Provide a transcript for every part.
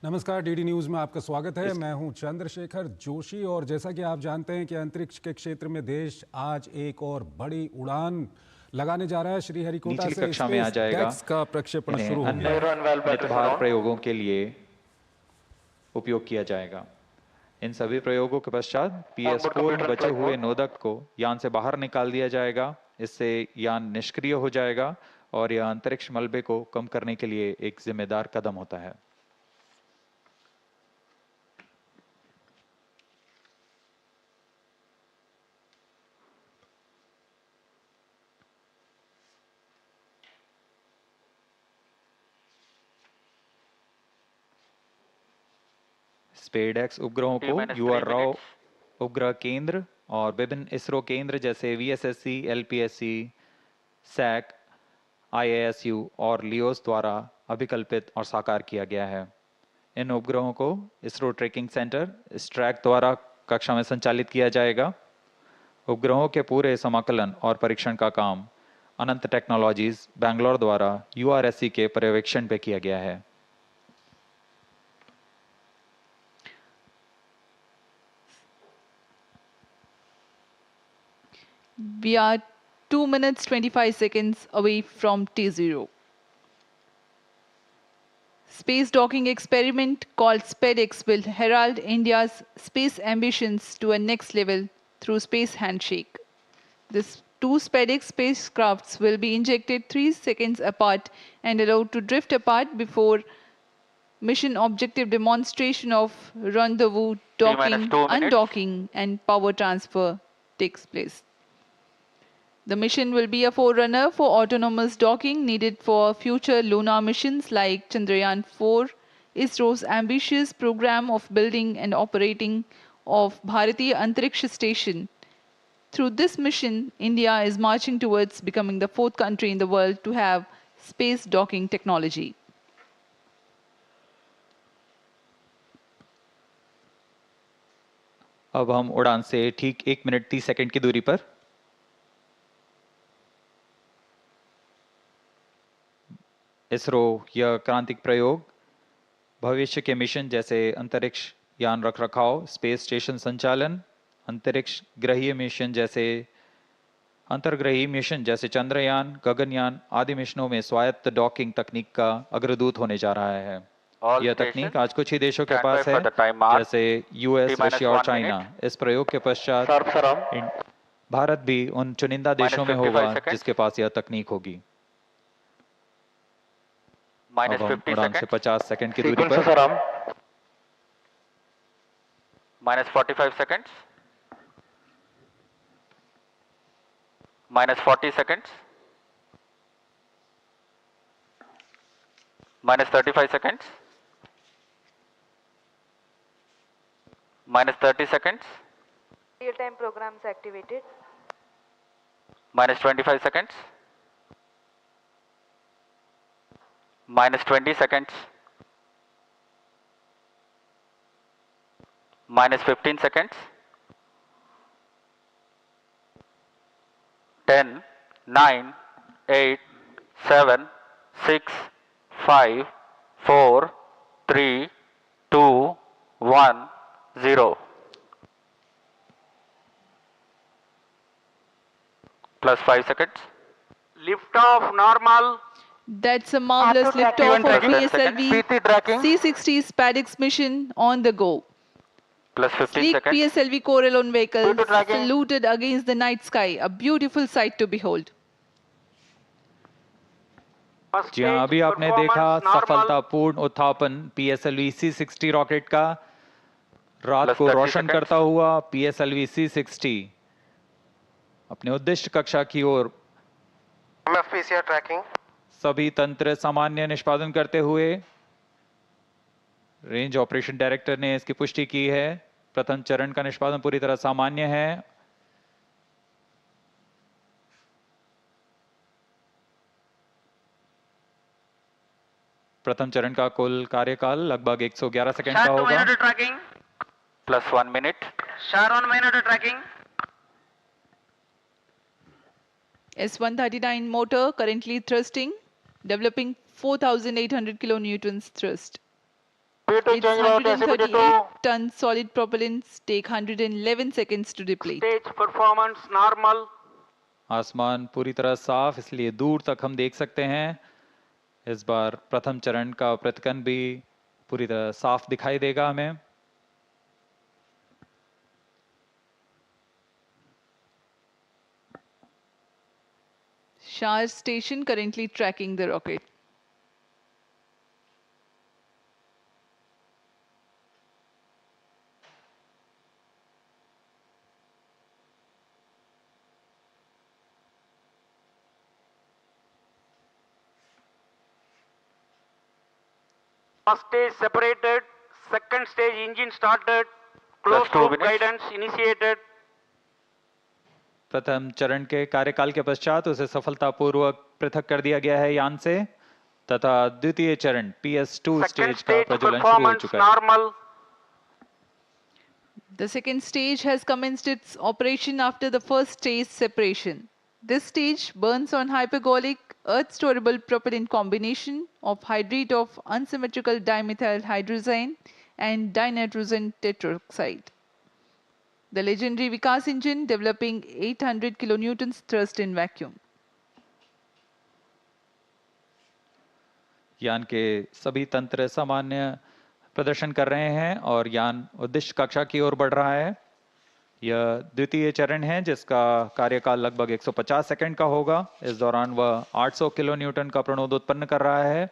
नमस्कार, DD news में आपका स्वागत है। मैं हूं चंद्रशेखर जोशी और जैसा कि आप जानते हैं कि अंतरिक्ष के क्षेत्र में देश आज एक और बड़ी उड़ान लगाने जा रहा है। श्रीहरिकोटा निचली से कक्षा में आ जाएगा। SpaceX का प्रक्षेपण शुरू हो गया अन्य नितभार प्रयोगों के लिए उपयोग किया जाएगा। इन सभी प्रयोगों के पश्चात PS4 में बचे हुए नोदक को यान से बाहर निकाल दिया जाएगा। इससे यान निष्क्रिय हो जाएगा और यह अंतरिक्ष मलबे को कम करने के लिए एक जिम्मेदार कदम होता है। स्पेसएक्स उपग्रहों को UR राव उपग्रह केंद्र और विभिन्न इसरो केंद्र जैसे VSSC, LPSC, SAC, IASU और लियोस द्वारा अभिकल्पित और साकार किया गया है। इन उपग्रहों को इसरो ट्रैकिंग सेंटर स्ट्रैक द्वारा कक्षा में संचालित किया जाएगा। उपग्रहों के पूरे समाकलन और परीक्षण का काम अनंत टेक्नोलॉजीज बैंगलोर द्वारा URSC के पर्यवेक्षण पे किया गया है। We are 2 minutes 25 seconds away from T0. Space docking experiment called SpaceX will herald India's space ambitions to a next level through Space Handshake. These two SpaceX spacecrafts will be injected 3 seconds apart and allowed to drift apart before mission objective demonstration of rendezvous, docking, undocking, and power transfer takes place. The mission will be a forerunner for autonomous docking needed for future lunar missions like Chandrayaan-4, ISRO's ambitious program of building and operating of Bharatiya Antariksha Station. Through this mission, India is marching towards becoming the 4th country in the world to have space docking technology. अब हम उड़ान से ठीक 1 minute 30 second की दूरी पर इसरो यह क्रांतिक प्रयोग भविष्य के मिशन जैसे अंतरिक्ष यान रखरखाव, स्पेस स्टेशन संचालन, अंतरिक्ष ग्रहीय मिशन जैसे अंतर्ग्रही मिशन जैसे चंद्रयान, गगनयान आदि मिशनों में स्वायत्त डॉकिंग तकनीक का अग्रदूत होने जा रहा है। यह तकनीक आज कुछ ही देशों के पास है जैसे US, रशिया और चाइना। इस प्रयोग के पश्चात भारत भी उन चुनिंदा देशों में होगा जिसके पास यह तकनीक होगी। अब हम उड़ान से 50 सेकंड की दूरी पर -45 seconds, -40 seconds, -35 seconds, -30 seconds, real-time programs activated, -25 seconds, -20 seconds, -15 seconds, 10, 9, 8, 7, 6, 5, 4, 3, 2, 1, 0. Plus 5 seconds. Liftoff normal. That's a marvelous liftoff of PSLV C-60 SpaceX mission on the go. Plus 15 Sleek seconds. PSLV Corellon vehicles saluted against the night sky, a beautiful sight to behold. जी हाँ, अभी आपने देखा सफलतापूर्ण उत्थापन PSLV C-60 rocket का रात को रोशन करता हुआ PSLV C-60 अपने उद्दिष्ट कक्षा की ओर MFPCR ट्रैकिंग सभी तंत्र सामान्य निष्पादन करते हुए रेंज ऑपरेशन डायरेक्टर ने इसकी पुष्टि की है। प्रथम चरण का निष्पादन पूरी तरह सामान्य है। प्रथम चरण का कुल कार्यकाल लगभग 111 सेकंड का होगा। Plus 1 minute. Sharon minute tracking. S-139 motor currently thrusting, developing 4,800 kilonewtons thrust. P2 Its change about SCPT 138-ton solid propellants take 111 seconds to deplete. stage performance normal. आसमान पूरी तरह साफ, इसलिए दूर तक हम देख सकते हैं। इस बार प्रथम चरण का पृथक्कन भी पूरी तरह साफ दिखाई देगा हमें। Shar station currently tracking the rocket. First stage separated. Second stage engine started. Closed Plus 2 loop minutes. guidance initiated. प्रथम चरण के कार्यकाल के पश्चात उसे सफलतापूर्वक पृथक कर दिया गया है यान से, तथा द्वितीय चरण PS2 Second स्टेज का stage प्रज्वलन शुरू हो performance चुका है। normal. The second stage has commenced its operation after the first stage separation. This stage burns on hypergolic earth-storable propellant combination of hydrate of unsymmetrical dimethyl hydrazine and dinitrogen tetroxide. The legendary Vikas engine developing 800 kilonewtons thrust in vacuum. यान के सभी तंत्र सामान्य प्रदर्शन कर रहे हैं और यान उद्दिष्ट कक्षा की ओर बढ़ रहा है। यह द्वितीय चरण है जिसका कार्यकाल लगभग 150 सेकंड का होगा। इस दौरान वह 800 किलो न्यूटन का प्रणोद उत्पन्न कर रहा है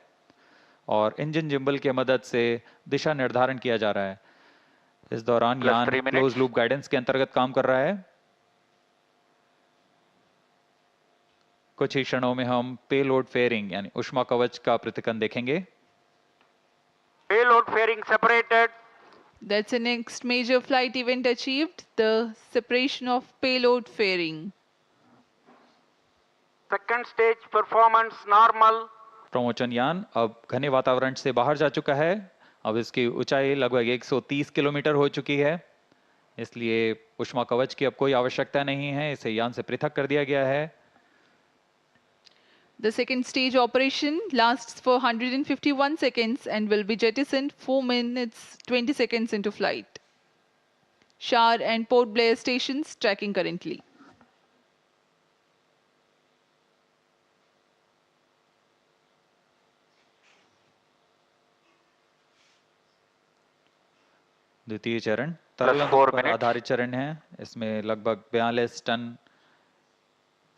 और इंजन जिम्बल की मदद से दिशा निर्धारण किया जा रहा है। इस दौरान Plus यान 3 minutes. क्लोज लूप गाइडेंस के अंतर्गत काम कर रहा है। कुछ ही क्षणों में हम पेलोड फेयरिंग यानी ऊष्मा कवच का पृथक्कन देखेंगे। Payload fairing separated. That's the next major flight event achieved, the separation of payload fairing. Second stage performance normal. प्रमोचन यान अब घने वातावरण से बाहर जा चुका है। अब इसकी ऊंचाई लगभग 130 किलोमीटर हो चुकी है, इसलिए ऊष्मा कवच की अब कोई आवश्यकता नहीं है। इसे यान से पृथक कर दिया गया है। The second stage operation lasts for 151 seconds and will be jettisoned 4 minutes 20 seconds into flight. Shar and Port Blair stations tracking currently. द्वितीय चरण तरल 4 नोदक पर minutes. आधारित चरण है। इसमें लगभग 42 टन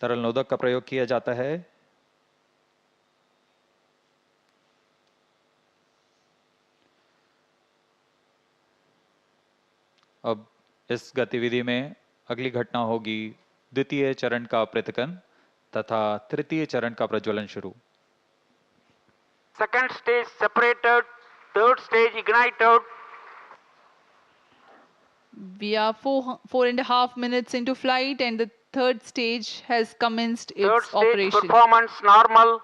तरल नोदक का प्रयोग किया जाता है। अब इस गतिविधि में अगली घटना होगी द्वितीय चरण का पृथक्कन तथा तृतीय चरण का प्रज्वलन शुरू। Second stage separated. Third stage ignited. We are 4.5 minutes into flight and the third stage has commenced Third its stage operation. performance normal.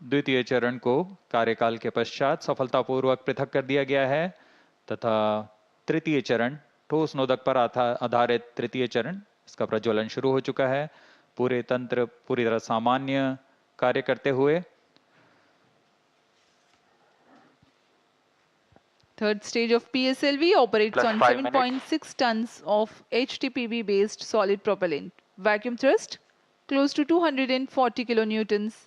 द्वितीय चरण को कार्यकाल के पश्चात सफलतापूर्वक पृथक कर दिया गया है तथा तृतीय चरण ठोस नोदक पर आधारित तृतीय चरण, इसका प्रज्वलन शुरू हो चुका है। पूरे तंत्र पूरी तरह सामान्य कार्य करते हुए। Third stage of PSLV operates Plus on 5 minutes. 7.6 tons of HTPB based solid propellant. Vacuum thrust close to 240 kilonewtons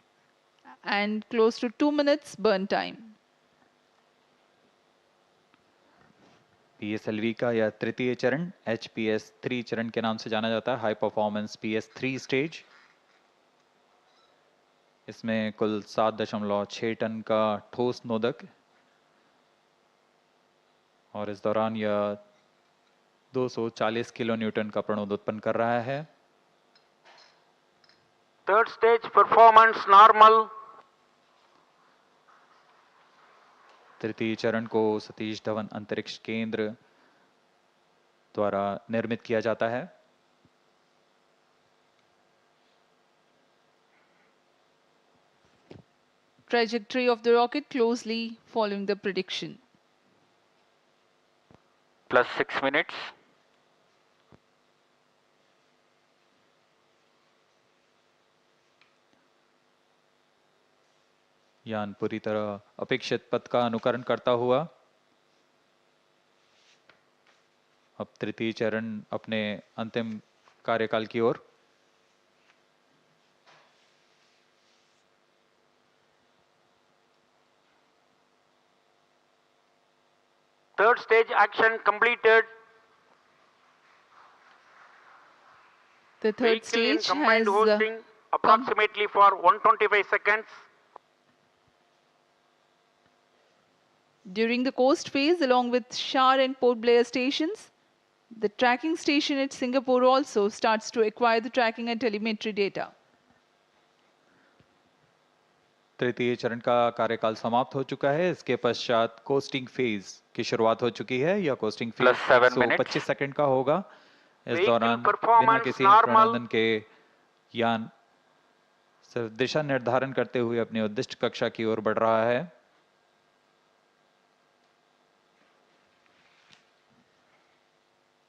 and close to 2 minutes burn time. PSLV का यह तृतीय चरण HPS3 चरण के नाम से जाना जाता है, हाई परफॉर्मेंस PS3 स्टेज। इसमें कुल 7.6 टन का ठोस नोदक और इस दौरान यह 240 किलो न्यूटन का प्रणोद उत्पन्न कर रहा है। Third stage performance normal. तृतीय चरण को सतीश धवन अंतरिक्ष केंद्र द्वारा निर्मित किया जाता है। Trajectory of the rocket closely following the prediction. Plus 6 minutes. यान पूरी तरह अपेक्षित पथ का अनुकरण करता हुआ अब तृतीय चरण अपने अंतिम कार्यकाल की ओर। Third stage action completed. The third Vehicle in stage combined has hosting approximately for 125 seconds. during the coast phase along with Shar and Port Blair stations. The tracking station at Singapore also starts to acquire the tracking and telemetry data. तृतीय चरण का कार्यकाल समाप्त हो चुका है। इसके पश्चात कोस्टिंग फेज की शुरुआत हो चुकी है। यह costing phase Plus 7 minutes. 125 second का होगा। इस Vehicle दौरान बिना performance किसी normal. प्रबंधन के यान सिर्फ दिशा निर्धारण करते हुए अपनी उद्दिष्ट कक्षा की ओर बढ़ रहा है।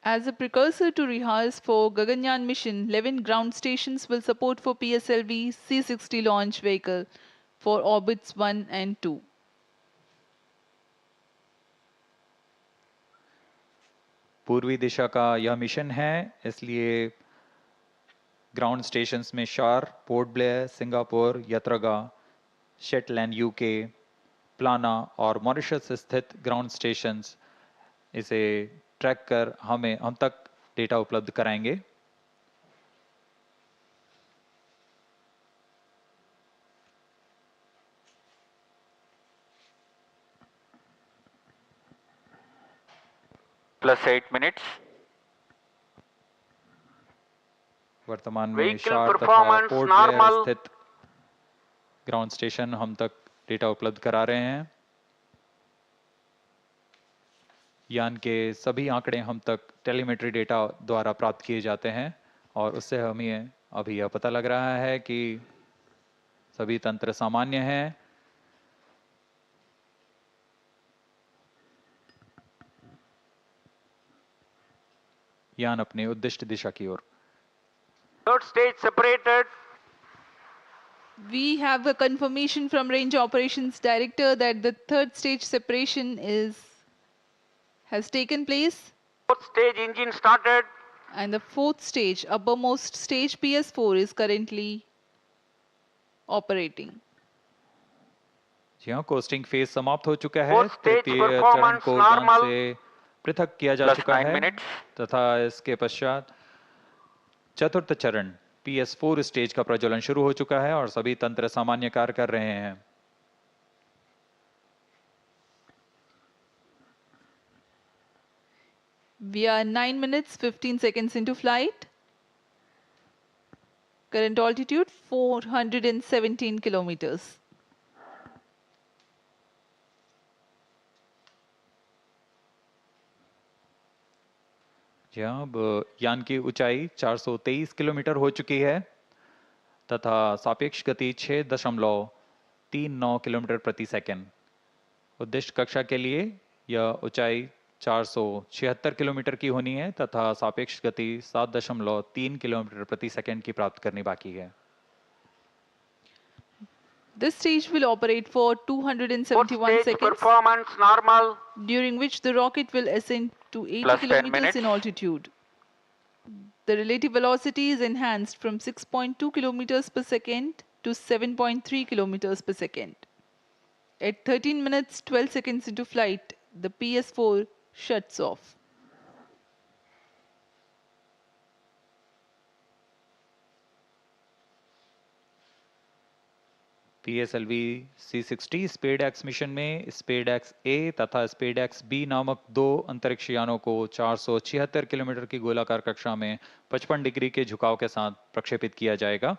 As a precursor to rehearse for Gaganyaan mission, 11 ground stations will support for PSLV C-60 launch vehicle for orbits 1 and 2. पूर्वी दिशा का यह मिशन है, इसलिए ग्राउंड स्टेशंस में शार, पोर्ट ब्लेयर, सिंगापुर, यत्रगा, शेटलैंड यूके, प्लाना और मॉरिशस स्थित ग्राउंड स्टेशंस इसे ट्रैक कर हम तक डेटा उपलब्ध कराएंगे। Plus 8 minutes. वर्तमान में Vehicle शार तथा performance पोर्ट ब्लेयर normal. स्थित ग्राउंड स्टेशन हम तक डेटा उपलब्ध करा रहे हैं। यान के सभी आंकड़े हम तक टेलीमेट्री डेटा द्वारा प्राप्त किए जाते हैं और उससे हमें अभी यह पता लग रहा है कि सभी तंत्र सामान्य हैं। यान अपने उद्दिष्ट दिशा की ओर। Third stage separated. We have a confirmation from Range Operations Director that the third stage separation has taken place, Fourth stage engine started. and the fourth stage, uppermost stage PS4 is currently operating. जी हाँ, costing phase समाप्त हो चुका है। Fourth stage तृतीय चरण performance को यान normal. से पृथक किया जा Plus चुका 9 है minutes. तथा इसके पश्चात चतुर्थ चरण PS4 स्टेज का प्रज्वलन शुरू हो चुका है और सभी तंत्र सामान्य कार्य कर रहे हैं। We are 9 minutes 15 seconds into flight. Current altitude 417 kilometers. जी हाँ, अब यान की ऊंचाई 423 किलोमीटर हो चुकी है तथा सापेक्ष गति 6.39 किलोमीटर प्रति सेकंड। उद्दिष्ट कक्षा के लिए यह ऊंचाई 476 किलोमीटर की होनी है तथा सापेक्ष गति 7.3 किलोमीटर प्रति सेकंड की प्राप्त करनी बाकी है। This stage will operate for Fourth 271 stage seconds, performance normal. during which the rocket will ascend to 80 Plus 10 kilometers minutes. in altitude. The relative velocity is enhanced from 6.2 kilometers per second to 7.3 kilometers per second. At 13 minutes 12 seconds into flight, the PS4 shuts off. PSLV C-60 SpaDeX mission में SpaDeX ए तथा SpaDeX B नामक दो अंतरिक्ष यानों को 476 kilometre की गोलाकार कक्षा में 55 डिग्री के झुकाव के साथ प्रक्षेपित किया जाएगा।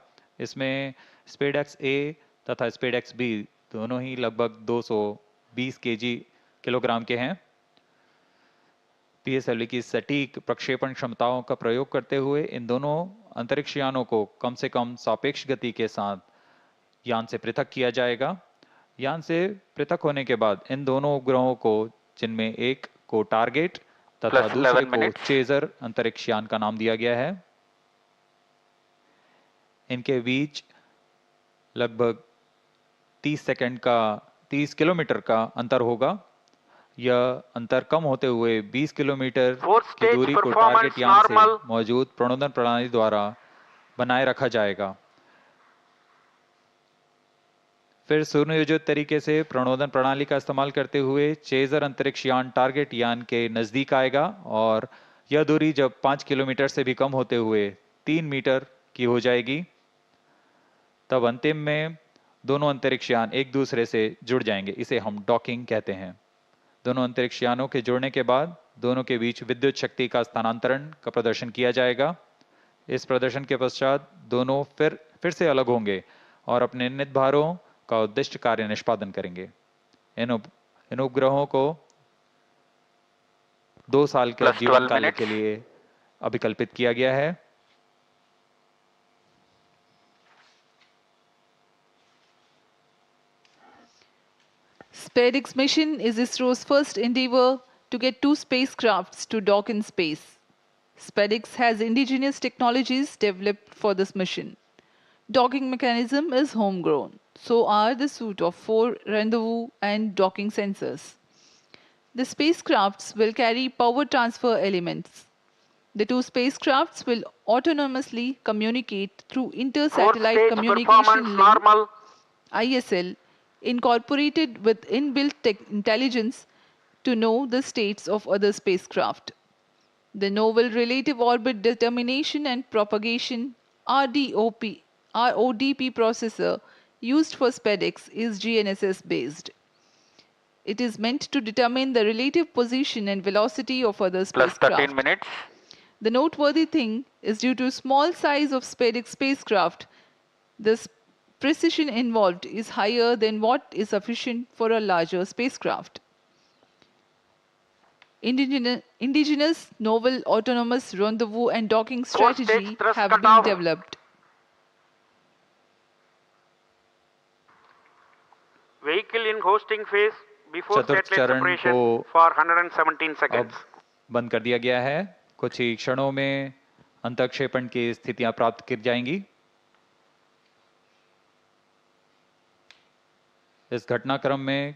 इसमें स्पेडएक्स ए तथा स्पेडएक्स बी दोनों ही लगभग 220 किलोग्राम के हैं। PSLV की सटीक प्रक्षेपण क्षमताओं का प्रयोग करते हुए इन दोनों अंतरिक्ष यानों को कम से कम सापेक्ष गति के साथ यान से पृथक किया जाएगा। यान से पृथक होने के बाद इन दोनों उपग्रहों को, जिनमें एक को टारगेट तथा Plus दूसरे 11 को minutes. चेजर अंतरिक्ष यान का नाम दिया गया है। इनके बीच लगभग 30 किलोमीटर का अंतर होगा। यह अंतर कम होते हुए 20 किलोमीटर Fourth की stage दूरी को performance टारगेट यान से normal. मौजूद प्रणोदन प्रणाली द्वारा बनाए रखा जाएगा। फिर सुनियोजित तरीके से प्रणोदन प्रणाली का इस्तेमाल करते हुए चेजर अंतरिक्ष यान टारगेट यान के नजदीक आएगा और यह दूरी जब 5 किलोमीटर से भी कम होते हुए 3 मीटर की हो जाएगी, तब अंतिम में दोनों अंतरिक्ष यान एक दूसरे से जुड़ जाएंगे। इसे हम डॉकिंग कहते हैं। दोनों अंतरिक्ष यानों के जुड़ने के बाद दोनों के बीच विद्युत शक्ति का स्थानांतरण का प्रदर्शन किया जाएगा। इस प्रदर्शन के पश्चात दोनों फिर से अलग होंगे और अपने नियत भारों का उद्दिष्ट कार्य निष्पादन करेंगे। इन उपग्रहों को 2 साल के Plus जीवन 12 काल minutes. के लिए अभिकल्पित किया गया है। SpaceX mission is ISRO's first endeavor to get two spacecrafts to dock in space. SpaceX has indigenous technologies developed for this mission. Docking mechanism is homegrown. So are the suite of 4 rendezvous and docking sensors. The spacecrafts will carry power transfer elements. The two spacecrafts will autonomously communicate through Fourth inter-satellite stage communication performance link normal. ISL, incorporated with inbuilt intelligence to know the states of other spacecraft. The Novel Relative Orbit Determination and Propagation RODP processor used for SpaceX is GNSS based. It is meant to determine the relative position and velocity of other Plus spacecraft. 13 minutes. The noteworthy thing is due to small size of SpaceX spacecraft, the precision involved is higher than what is sufficient for a larger spacecraft. Indigenous novel autonomous rendezvous and docking Fourth stage strategy thrust have cut been off. developed. Vehicle in hosting phase before चतुर्थ satellite चरण separation को for 117 अब seconds. बंद कर दिया गया है। कुछ ही क्षणों में अंतःक्षेपण की स्थितियां प्राप्त की जाएंगी। इस घटनाक्रम में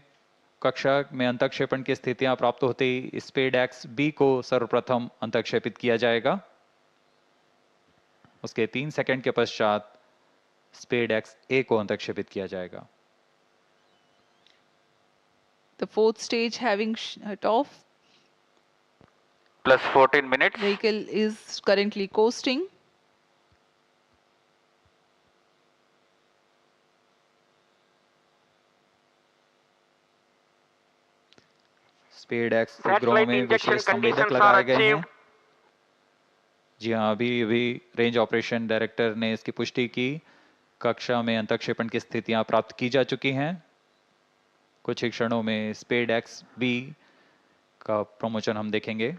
कक्षा में अंतःक्षेपण की स्थितियां प्राप्त होते ही स्पेसएक्स बी को सर्वप्रथम अंतःक्षेपित किया जाएगा। उसके 3 सेकंड के पश्चात स्पेसएक्स ए को अंतःक्षेपित किया जाएगा। The fourth stage having shut off, Plus 14 minutes. vehicle is currently coasting. SpaceX उपग्रहों Satellite में injection विशेष संवेदक conditions are लगाए गए हैं। achieved. जी हाँ, अभी रेंज ऑपरेशन डायरेक्टर ने इसकी पुष्टि की। कक्षा में अंतःक्षेपण की स्थितियां प्राप्त की जा चुकी हैं। कुछ ही क्षणों में स्पेसएक्स बी का प्रमोशन हम देखेंगे।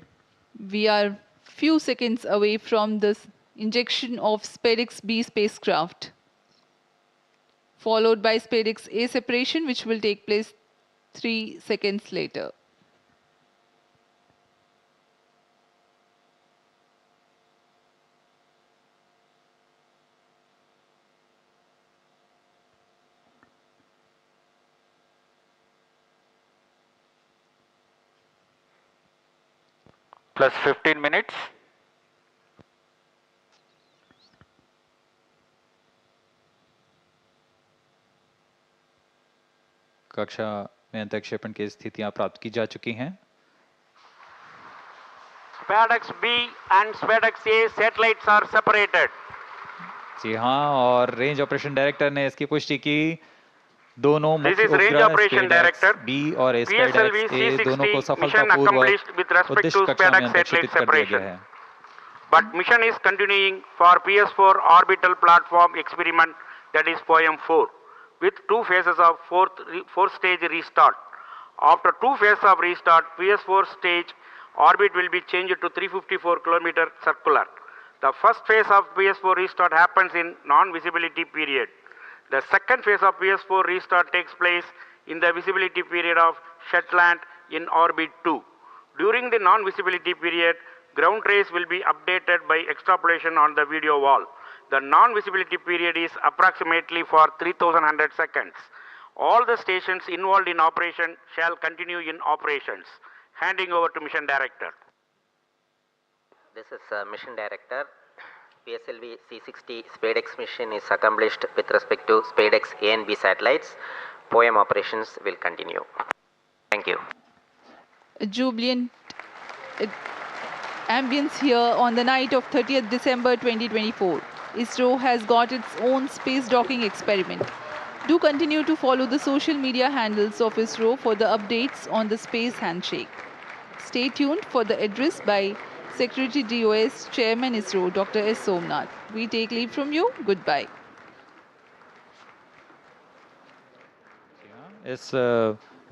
We are few seconds away from the injection of SpaceX B spacecraft, followed by SpaceX A separation, which will take place 3 seconds later. Plus 15 minutes. कक्षा में अंतःक्षेपण की स्थितियां प्राप्त की जा चुकी हैं। SpaceX B and SpaceX A satellites are separated. जी हाँ, और रेंज ऑपरेशन डायरेक्टर ने इसकी पुष्टि की। दोनों This मुख्य is Range उपग्रह Operation स्पेसएक्स Director. बी और PSLV स्पेसएक्स ए दोनों को C60 mission सफलतापूर्वक accomplished with respect उद्दिष्ट to कक्षा में SpaceX अंतःक्षेपित satellite कर दिया गया separation. है। But mission is continuing for PS4 orbital platform experiment, that is POEM-4, with 2 phases of fourth stage restart. After 2 phases of restart, PS4 stage orbit will be changed to 354 km circular. The first phase of PS4 restart happens in non-visibility period. The second phase of PS4 restart takes place in the visibility period of Shetland in orbit 2. During the non-visibility period, ground trace will be updated by extrapolation on the video wall. The non-visibility period is approximately for 3100 seconds. All the stations involved in operation shall continue in operations. Handing over to Mission Director. This is Mission Director. PSLV C60 SpaceX mission is accomplished with respect to SpaceX A and B satellites. POEM operations will continue. Thank you. A jubilant ambience here on the night of 30th December 2024. ISRO has got its own space docking experiment. Do continue to follow the social media handles of ISRO for the updates on the space handshake. Stay tuned for the address by Secretary DOS, Chairman ISRO, Dr. S. Somnath. We take leave from you. Goodbye. इस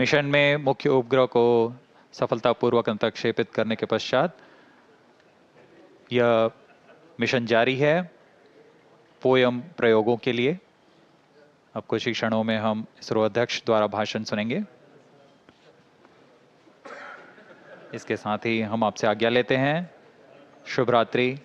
mission में मुख्य उपग्रह को सफलतापूर्वक अंतर्क्षेपित करने के पश्चात यह मिशन जारी है पोयम प्रयोगों के लिए। अब कुछ ही क्षणों में हम इसरो अध्यक्ष द्वारा भाषण सुनेंगे। इसके साथ ही हम आपसे आज्ञा लेते हैं। शुभ रात्रि।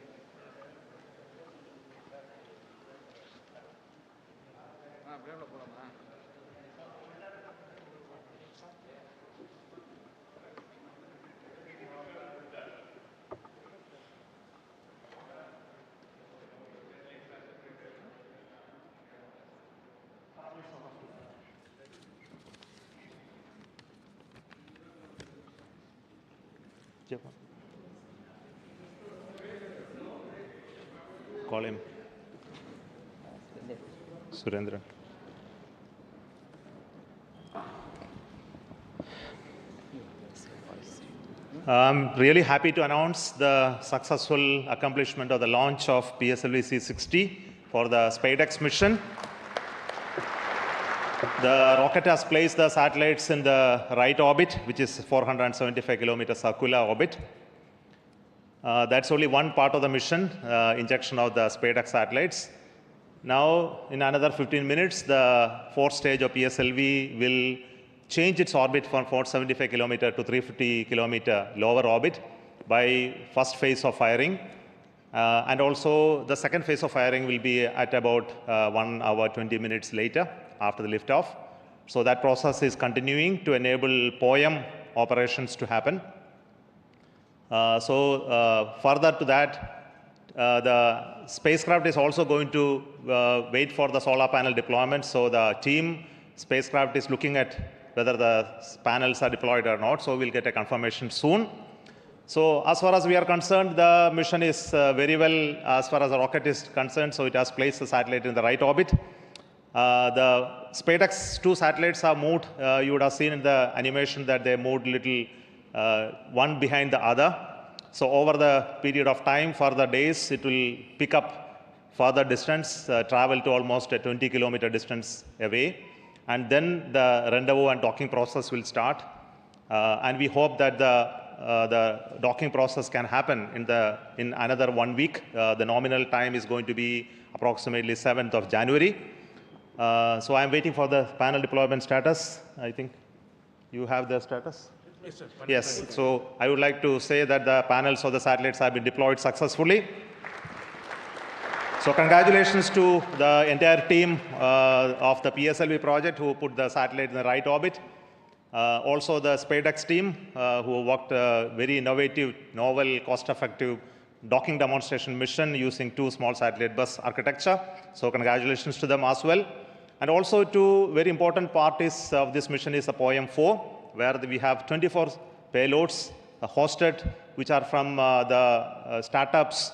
Call him. Surendra. I'm really happy to announce the successful accomplishment of the launch of PSLV C60 for the SpaceX mission. The rocket has placed the satellites in the right orbit, which is 475 kilometer circular orbit. That's only one part of the mission, injection of the SpaceX satellites. Now, in another 15 minutes, the fourth stage of PSLV will change its orbit from 475 kilometer to 350 kilometer lower orbit by first phase of firing. And also, the second phase of firing will be at about 1 hour, 20 minutes later after the liftoff. So that process is continuing to enable POEM operations to happen. Further to that, the spacecraft is also going to wait for the solar panel deployment. So the team spacecraft is looking at whether the panels are deployed or not. So we'll get a confirmation soon. So as far as we are concerned, the mission is very well as far as the rocket is concerned. So it has placed the satellite in the right orbit. The SpaceX 2 satellites are moved. You would have seen in the animation that they moved little one behind the other. So over the period of time, for the days, it will pick up further distance, travel to almost a 20 kilometer distance away. And then the rendezvous and docking process will start. And we hope that the docking process can happen in another 1 week. The nominal time is going to be approximately 7th of January. So I'm waiting for the panel deployment status. I think you have the status? Yes. So I would like to say that the panels of the satellites have been deployed successfully. So congratulations to the entire team of the PSLV project who put the satellite in the right orbit. Also the SpaceX team who worked a very innovative, novel, cost-effective docking demonstration mission using 2 small satellite bus architecture. So congratulations to them as well. And also two very important parties of this mission is the POEM 4, where we have 24 payloads hosted, which are from the startups,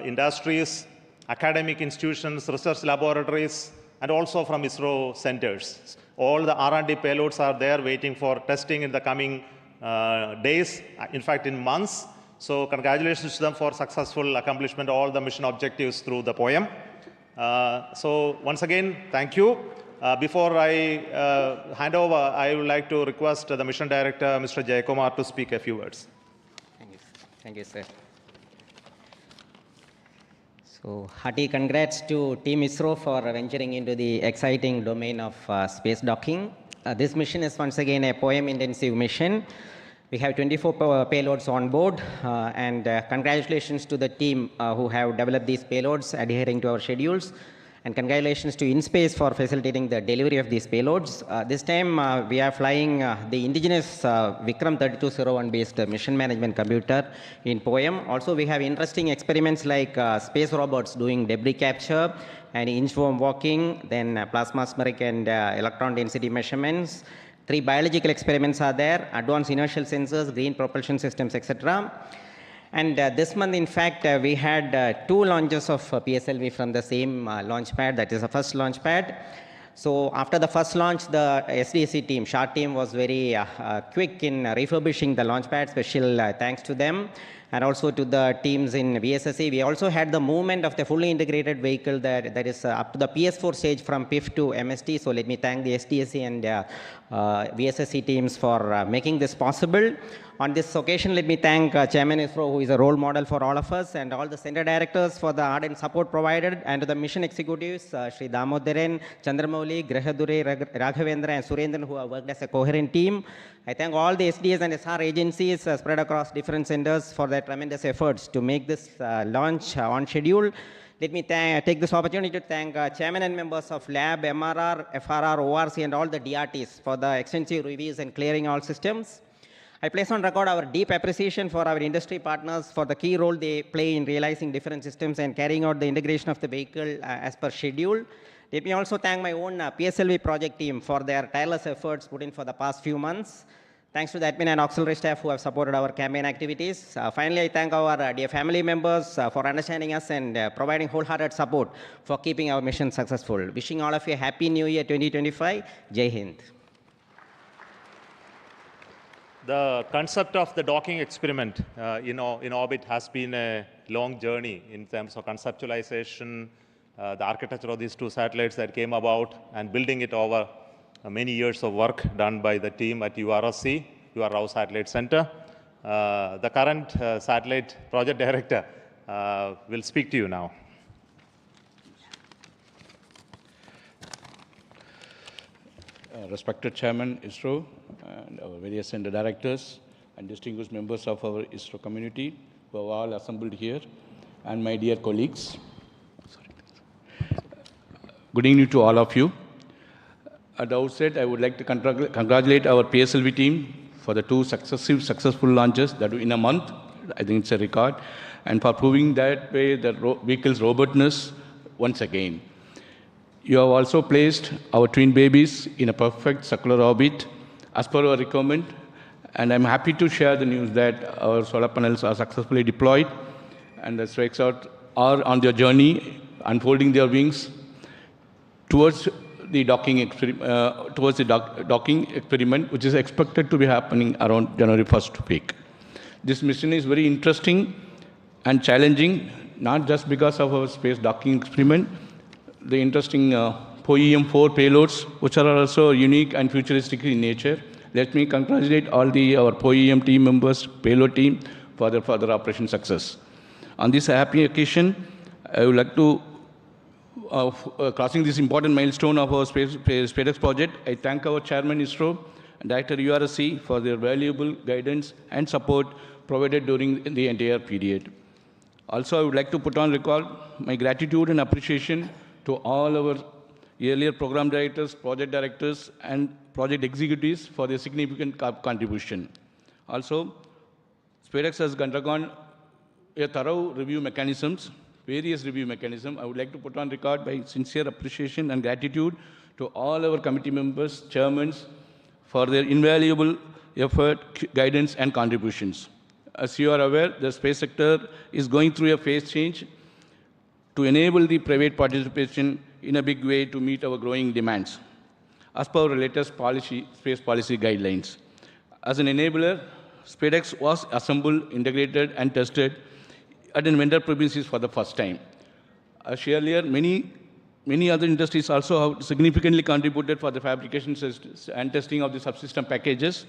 industries, academic institutions, research laboratories, and also from ISRO centers. All the R&D payloads are there waiting for testing in the coming days, in fact in months. So congratulations to them for successful accomplishment of all the mission objectives through the POEM. So once again, thank you. Before I hand over, I would like to request the Mission Director, Mr. Jayakumar, to speak a few words. Thank you. Thank you, sir. So hearty congrats to Team ISRO for venturing into the exciting domain of space docking. This mission is once again a POEM intensive mission. We have 24 payloads on board, and congratulations to the team who have developed these payloads adhering to our schedules. And congratulations to InSpace for facilitating the delivery of these payloads. This time we are flying the indigenous Vikram 3201 based mission management computer in POEM. Also we have interesting experiments like space robots doing debris capture and inchworm walking, then plasmaspheric and electron density measurements. 3 biological experiments are there, advanced inertial sensors, green propulsion systems, etc. And this month, in fact, we had 2 launches of PSLV from the same launch pad, that is the first launch pad. So after the first launch, the SDSC team, SHART team, was very quick in refurbishing the launch pad. Special thanks to them. And also to the teams in VSSC. We also had the movement of the fully integrated vehicle that is up to the PS4 stage from PIF to MST. So let me thank the SDSC and VSSC teams for making this possible. On this occasion, let me thank Chairman ISRO, who is a role model for all of us, and all the center directors for the ardent support provided, and to the mission executives, Sri Damodaran, Chandramouli, Grahadure, Raghavendra, and Surendran, who have worked as a coherent team. I thank all the SDS and SR agencies spread across different centers for their tremendous efforts to make this launch on schedule. Let me take this opportunity to thank chairman and members of Lab, MRR, FRR, ORC, and all the DRTs for the extensive reviews and clearing all systems. I place on record our deep appreciation for our industry partners for the key role they play in realizing different systems and carrying out the integration of the vehicle as per schedule. Let me also thank my own PSLV project team for their tireless efforts put in for the past few months. Thanks to the admin and auxiliary staff who have supported our campaign activities. Finally, I thank our dear family members for understanding us and providing wholehearted support for keeping our mission successful. Wishing all of you a happy new year 2025. Jai Hind. The concept of the docking experiment in orbit has been a long journey in terms of conceptualization, the architecture of these 2 satellites that came about, and building it over many years of work done by the team at URSC, UR Rao Satellite Center. The current satellite project director will speak to you now. Respected Chairman ISRO and our various center directors and distinguished members of our ISRO community who have all assembled here, and my dear colleagues. Good evening to all of you. At the outset, I would like to congratulate our PSLV team for the 2 successful launches that in a month. I think it's a record, and for proving that way the vehicle's robustness once again. You have also placed our twin babies in a perfect circular orbit as per our requirement, and I'm happy to share the news that our solar panels are successfully deployed and the spacecraft are on their journey, unfolding their wings towards the docking experiment, which is expected to be happening around January 1st week. This mission is very interesting and challenging, not just because of our space docking experiment, the interesting POEM-4 payloads, which are also unique and futuristic in nature. Let me congratulate all our POEM team members, payload team, for their further operation success. On this happy occasion, I would like to, crossing this important milestone of our SpaceX project, I thank our Chairman ISRO and Director URSC for their valuable guidance and support provided during the entire period. Also, I would like to put on record my gratitude and appreciation to all our earlier program directors, project directors, and project executives for their significant contribution. Also, SpaceX has undergone a thorough review mechanisms, various review mechanisms. I would like to put on record my sincere appreciation and gratitude to all our committee members, chairmen, for their invaluable effort, guidance, and contributions. As you are aware, the space sector is going through a phase change to enable the private participation in a big way to meet our growing demands, as per our latest space policy guidelines. As an enabler, SpaceX was assembled, integrated, and tested at an vendor premises for the first time. As earlier, many other industries also have significantly contributed for the fabrication and testing of the subsystem packages.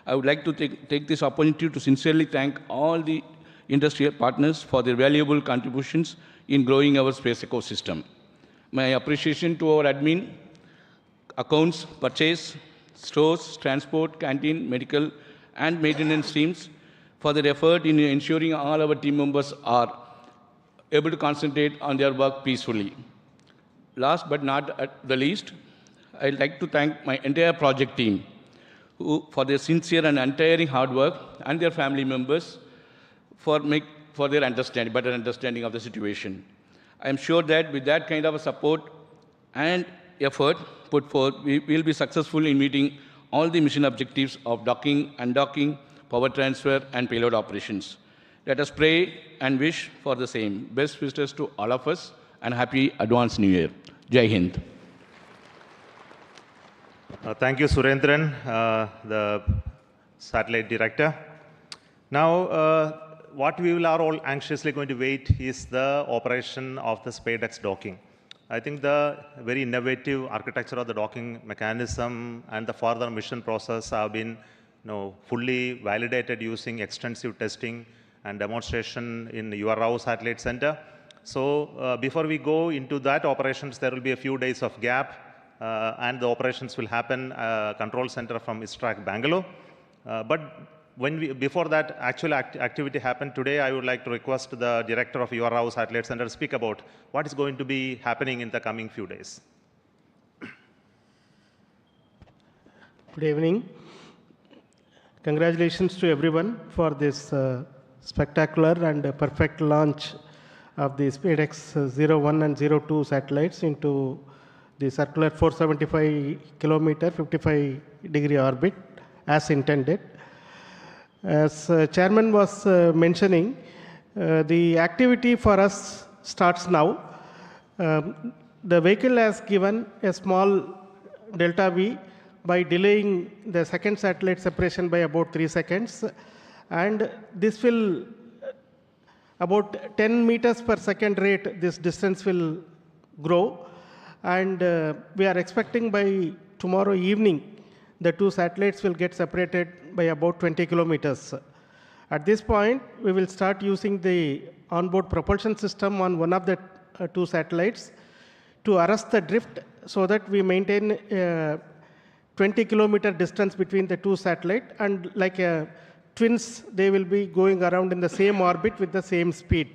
I would like to take this opportunity to sincerely thank all the industrial partners for their valuable contributions in growing our space ecosystem. My appreciation to our admin, accounts, purchase, stores, transport, canteen, medical, and maintenance teams for their effort in ensuring all our team members are able to concentrate on their work peacefully. last but not at the least, I'd like to thank my entire project team for their sincere and untiring hard work, and their family members for their better understanding of the situation. I am sure that with that kind of a support and effort put forth, we will be successful in meeting all the mission objectives of docking, undocking, power transfer, and payload operations. Let us pray and wish for the same. Best wishes to all of us, and happy advanced New Year. Jai Hind. Thank you, Surendran, the satellite director. Now, what we are all anxiously going to wait is the operation of the SpaceX docking. I think the very innovative architecture of the docking mechanism and the further mission process have been fully validated using extensive testing and demonstration in URAO Satellite Center. So before we go into that operations, there will be a few days of gap. And the operations will happen control center from ISTRAC Bangalore. But before that actual activity happened today, I would like to request the director of URAO Satellite Center to speak about what is going to be happening in the coming few days. Good evening. Congratulations to everyone for this spectacular and perfect launch of the SpaceX 01 and 02 satellites into the circular 475 kilometer, 55-degree orbit as intended. As Chairman was mentioning, the activity for us starts now. The vehicle has given a small delta V by delaying the second satellite separation by about 3 seconds. And this will, about 10 meters per second rate, this distance will grow. And we are expecting by tomorrow evening, the two satellites will get separated by about 20 kilometers. At this point, we will start using the onboard propulsion system on one of the two satellites to arrest the drift so that we maintain a 20-kilometer distance between the two satellites. And like twins, they will be going around in the same orbit with the same speed.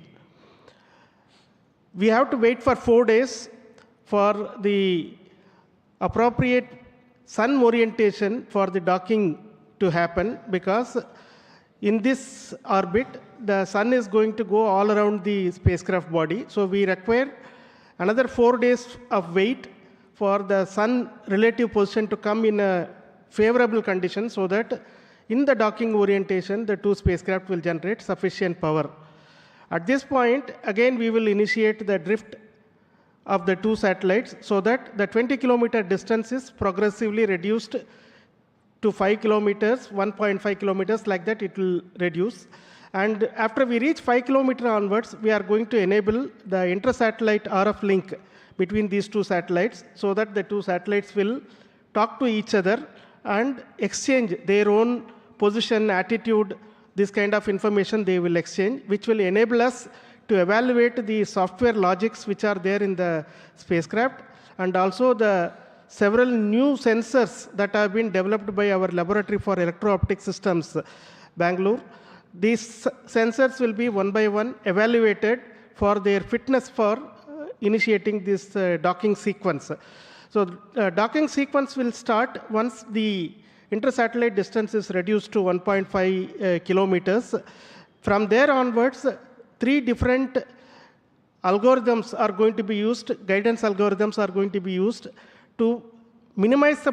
We have to wait for 4 days for the appropriate sun orientation for the docking to happen, because in this orbit, the sun is going to go all around the spacecraft body. So we require another 4 days of wait for the sun relative position to come in a favorable condition so that in the docking orientation, the two spacecraft will generate sufficient power. At this point, again, we will initiate the drift of the two satellites so that the 20-kilometer distance is progressively reduced to 5 kilometers, 1.5 kilometers, like that it will reduce. And after we reach 5 kilometers onwards, we are going to enable the inter-satellite RF link between these two satellites so that the two satellites will talk to each other and exchange their own position, attitude, this kind of information they will exchange, which will enable us to evaluate the software logics which are there in the spacecraft, and also the several new sensors that have been developed by our Laboratory for Electro-Optic Systems, Bangalore. These sensors will be one by one evaluated for their fitness for initiating this docking sequence. So docking sequence will start once the inter-satellite distance is reduced to 1.5 kilometers. From there onwards, 3 different algorithms are going to be used, guidance algorithms are going to be used to minimize the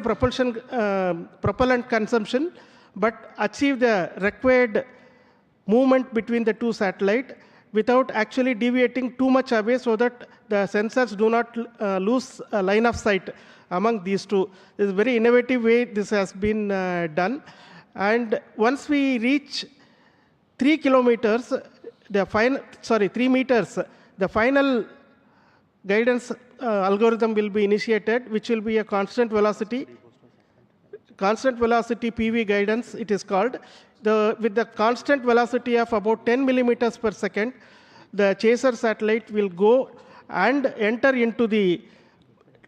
propellant consumption, but achieve the required movement between the two satellites without actually deviating too much away so that the sensors do not lose a line of sight among these two. This is a very innovative way this has been done. And once we reach 3 kilometers, 3 meters, the final guidance algorithm will be initiated, which will be a constant velocity PV guidance, it is called. With the constant velocity of about 10 millimeters per second, the chaser satellite will go and enter into the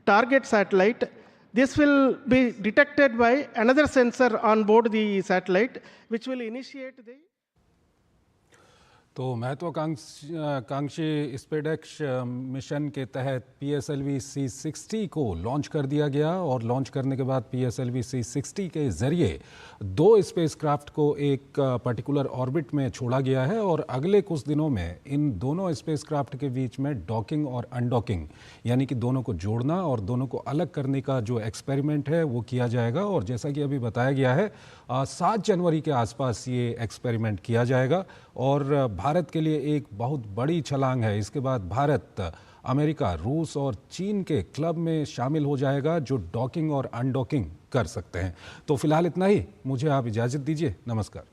target satellite. This will be detected by another sensor on board the satellite, which will initiate the... तो महत्वाकांक्षी SpaceX mission के तहत PSLV C60 को launch कर दिया गया और launch करने के बाद PSLV C60 के ज़रिए 2 स्पेसक्राफ्ट को एक पर्टिकुलर ऑर्बिट में छोड़ा गया है और अगले कुछ दिनों में इन दोनों स्पेसक्राफ्ट के बीच में डॉकिंग और अनडॉकिंग यानी कि दोनों को जोड़ना और दोनों को अलग करने का जो एक्सपेरिमेंट है वो किया जाएगा। और जैसा कि अभी बताया गया है 7 जनवरी के आसपास ये एक्सपेरिमेंट किया जाएगा और भारत के लिए एक बहुत बड़ी छलांग है। इसके बाद भारत अमेरिका, रूस और चीन के क्लब में शामिल हो जाएगा जो डॉकिंग और अनडॉकिंग कर सकते हैं। तो फिलहाल इतना ही, मुझे आप इजाज़त दीजिए। नमस्कार।